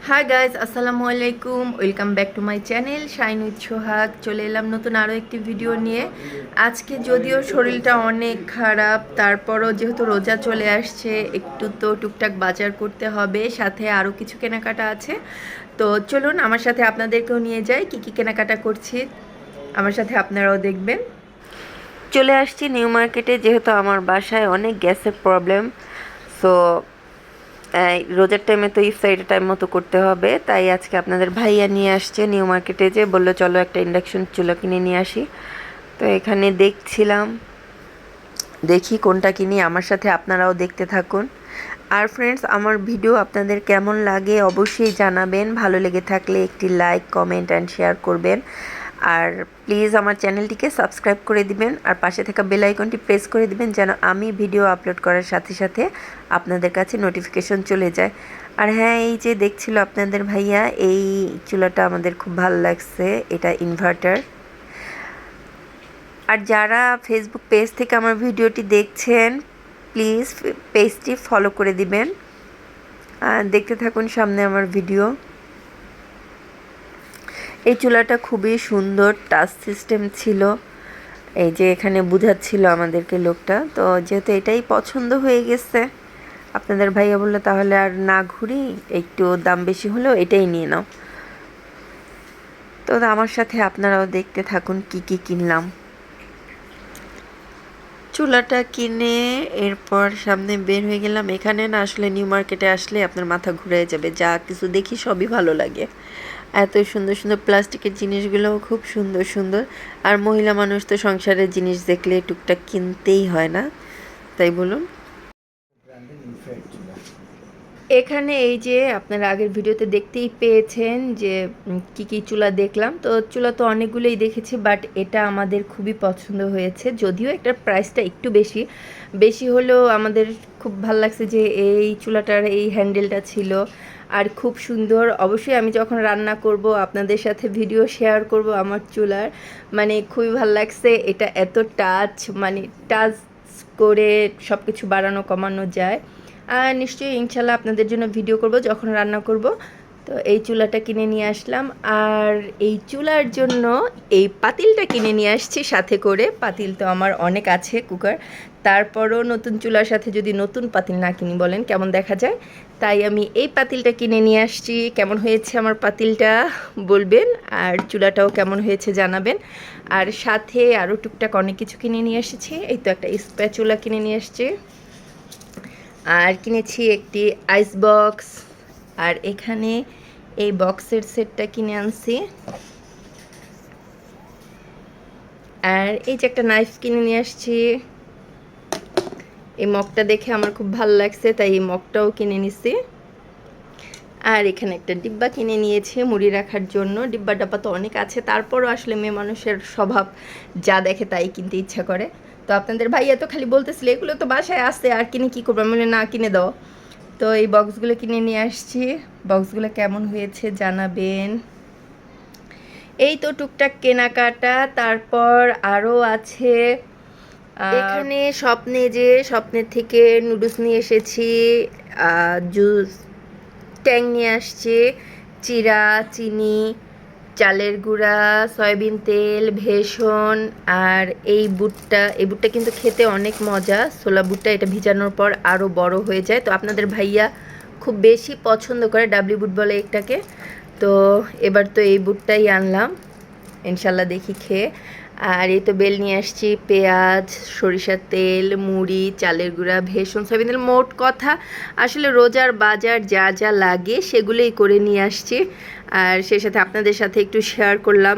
High guys, আসসালামু আলাইকুম। Welcome back to my channel shine with Sohag. চলে এলাম নতুন আরও একটি ভিডিও নিয়ে। আজকে যদিও শরীরটা অনেক খারাপ, তারপরও যেহেতু রোজা চলে আসছে, একটু তো টুকটাক বাজার করতে হবে, সাথে আরও কিছু কেনাকাটা আছে। তো চলুন আমার সাথে আপনাদেরকেও নিয়ে যাই, কী কী কেনাকাটা করছি আমার সাথে আপনারাও দেখবেন। চলে আসছি নিউ মার্কেটে, যেহেতু আমার বাসায় অনেক গ্যাসের প্রবলেম। সো রোজার টাইমে তো ইফতারিটা টাইম মতো করতে হবে, তাই আজকে আপনাদের ভাইয়া নিয়ে আসছে নিউ মার্কেটে, যে বললো চলো একটা ইন্ডাকশন চুলা কিনে নিয়ে আসি। তো এখানে দেখছিলাম, দেখি কোনটা কিনি, আমার সাথে আপনারাও দেখতে থাকুন। আর ফ্রেন্ডস, আমার ভিডিও আপনাদের কেমন লাগে অবশ্যই জানাবেন। ভালো লেগে থাকলে একটি লাইক, কমেন্ট অ্যান্ড শেয়ার করবেন। আর প্লিজ আমার চ্যানেলটিকে সাবস্ক্রাইব করে দিবেন, আর পাশে থাকা বেল আইকনটি প্রেস করে দিবেন, যেন আমি ভিডিও আপলোড করার সাথে সাথে আপনাদের কাছে নোটিফিকেশন চলে যায়। আর হ্যাঁ, এই যে দেখছিল আপনাদের ভাইয়া, এই চুলাটা আমাদের খুব ভালো লাগছে, এটা ইনভার্টার। আর যারা ফেসবুক পেজ থেকে আমার ভিডিওটি দেখছেন, প্লিজ পেজটি ফলো করে দিবেন। দেখতে থাকুন সামনে আমার ভিডিও। এই চুলাটা খুবই সুন্দর, টাচ সিস্টেম ছিল। এই যে এখানে বুঝাচ্ছিল আমাদেরকে লোকটা, তো যেহেতু এটাই পছন্দ হয়ে গেছে, আপনাদের ভাইয়া বললো তাহলে আর না ঘুরি, একটু দাম বেশি হলেও এটাই নিয়ে নাও। তো আমার সাথে আপনারাও দেখতে থাকুন কি কি কিনলাম। চুলাটা কিনে এরপর সামনে বের হয়ে গেলাম। এখানে না আসলে নিউ মার্কেটে আসলে আপনার মাথা ঘুরে যাবে, যা কিছু দেখি সবই ভালো লাগে। এত সুন্দর সুন্দর প্লাস্টিকের জিনিসগুলোও খুব সুন্দর সুন্দর। আর মহিলা মানুষ তো সংসারের জিনিস দেখলে টুকটাক কিনতেই হয় না, তাই বলুন। এখানে এই যে আপনারা আগের ভিডিওতে দেখতেই পেয়েছেন যে কি কি চুলা দেখলাম। তো চুলা তো অনেকগুলোই দেখেছি, বাট এটা আমাদের খুবই পছন্দ হয়েছে, যদিও এটার প্রাইসটা একটু বেশি বেশি হলেও আমাদের খুব ভালো লাগছে যে এই চুলাটার এই হ্যান্ডেলটা ছিল, আর খুব সুন্দর। অবশ্যই আমি যখন রান্না করব আপনাদের সাথে ভিডিও শেয়ার করব আমার চুলার, মানে খুবই ভালো লাগছে। এটা এত টাচ, মানে টাচ করে সব কিছু বাড়ানো কমানো যায়। আর নিশ্চয়ই ইনশাল্লাহ আপনাদের জন্য ভিডিও করব যখন রান্না করব। তো এই চুলাটা কিনে নিয়ে আসলাম, আর এই চুলার জন্য এই পাতিলটা কিনে নিয়ে আসছি সাথে করে। পাতিল তো আমার অনেক আছে, কুকার, তারপরও নতুন চুলার সাথে যদি নতুন পাতিল না কিনি বলেন কেমন দেখা যায়। তাই আমি এই পাতিলটা কিনে নিয়ে আসছি। কেমন হয়েছে আমার পাতিলটা বলবেন, আর চুলাটাও কেমন হয়েছে জানাবেন। আর সাথে আরও টুকটাক অনেক কিছু কিনে নিয়ে এসেছি। এই তো একটা স্প্যাচুলা কিনে নিয়ে আসছি, আর কিনেছি একটি আইস বক্স, আর এখানে এই বক্সের সেটটা কিনে আনছি। আর এই যে একটা নাইফ কিনে নিয়ে আসছি। এই মগটা দেখে আমার খুব ভালো লাগছে, তাই এই মগটাও কিনে নিছি। আর এখানে একটা ডিব্বা কিনে নিয়েছি মুড়ি রাখার জন্য। ডিব্বা ডাব্বা তো অনেক আছে, তারপরও আসলে মেয়ে মানুষের স্বভাব, যা দেখে তাই কিনতে ইচ্ছা করে। তো আপনাদের ভাইয়া তো খালি বলতেছিল এগুলো তো বাসায় আসছে, আর কিনে কী করবো, আমি বলি না, কিনে দাও। তো এই বক্সগুলো কিনে নিয়ে আসছি। বক্সগুলো কেমন হয়েছে জানাবেন। এই তো টুকটাক কেনাকাটা, তারপর আরও আছে এখানে স্বপ্নের থেকে নুডলস নিয়ে এসেছি, জুস, ট্যাং নিয়ে আসছি, চিরা, চিনি, চালের গুঁড়া, সয়াবিন তেল, ভেষণ, আর এই বুটটা কিন্তু খেতে অনেক মজা। ছোলা বুটটা, এটা ভিজানোর পর আরও বড় হয়ে যায়। তো আপনাদের ভাইয়া খুব বেশি পছন্দ করে, ডাবলি বুট বলে একটাকে। তো এবার তো এই বুটটাই আনলাম, ইনশাল্লাহ দেখি খেয়ে। আর এই তো বেল নিয়ে আসছি, পেঁয়াজ, সরিষার তেল, মুড়ি, চালের গুঁড়া, ভেষণ, সয়াবিন তেল, মোট কথা আসলে রোজার বাজার যা যা লাগে সেগুলোই করে নিয়ে আসছি। আর সেই সাথে আপনাদের সাথে একটু শেয়ার করলাম।